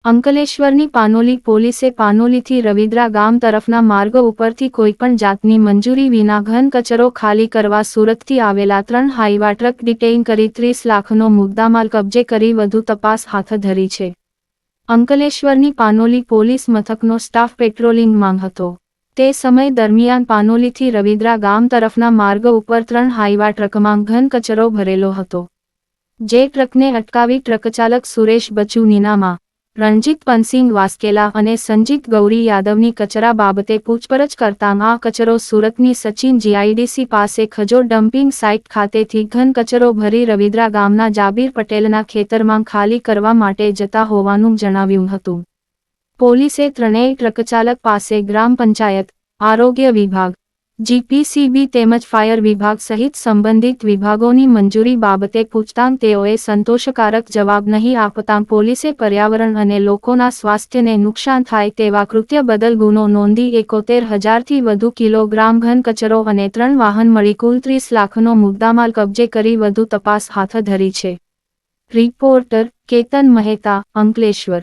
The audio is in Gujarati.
અંકલેશ્વરની પાનોલી પોલીસે પાનોલીથી રવિદ્રા ગામ તરફના માર્ગ ઉપરથી કોઈપણ જાતની મંજૂરી વિના ઘન કચરો ખાલી કરવા સુરતથી આવેલા 3 હાઈવા ટ્રક ડિટેઇન કરી 30 લાખનો મુદ્દામાલ કબજે કરી વધુ તપાસ હાથ ધરી છે. અંકલેશ્વરની પાનોલી પોલીસ મથકનો સ્ટાફ પેટ્રોલિંગમાં હતો. તે સમય દરમિયાન પાનોલીથી રવિદ્રા ગામ તરફના માર્ગ ઉપર 3 હાઈવા ટ્રકમાં ઘન કચરો ભરેલો હતો. જે ટ્રકને અટકાવી ટ્રકચાલક સુરેશ બચુ નીનામા, રણજીત પનસિંગ વાસ્કેલા અને સંજીત ગૌરી યાદવની કચરા બાબતે પૂછપરછ કરતાં આ કચરો સુરતની સચિન જીઆઈડીસી પાસે ખજોર ડમ્પિંગ સાઇટ ખાતેથી ઘન કચરો ભરી રવિદ્રા ગામના જાબીર પટેલના ખેતરમાં ખાલી કરવા માટે જતા હોવાનું જણાવ્યું હતું. પોલીસે ત્રણેય ટ્રકચાલક પાસે ગ્રામ પંચાયત, આરોગ્ય વિભાગ, જીપીસીબી તેમજ ફાયર વિભાગ સહિત સંબંધિત વિભાગોની મંજૂરી બાબતે પૂછતાં તેઓએ સંતોષકારક જવાબ નહીં આપતાં પોલીસે પર્યાવરણ અને લોકોના સ્વાસ્થ્યને નુકસાન થાય તેવા કૃત્ય બદલ ગુનો નોંધી 71,000થી વધુ કિલોગ્રામ ઘન કચરો અને 3 વાહન મળી કુલ 30 લાખનો મુદ્દામાલ કબજે કરી વધુ તપાસ હાથ ધરી છે. રિપોર્ટર કેતન મહેતા, અંકલેશ્વર.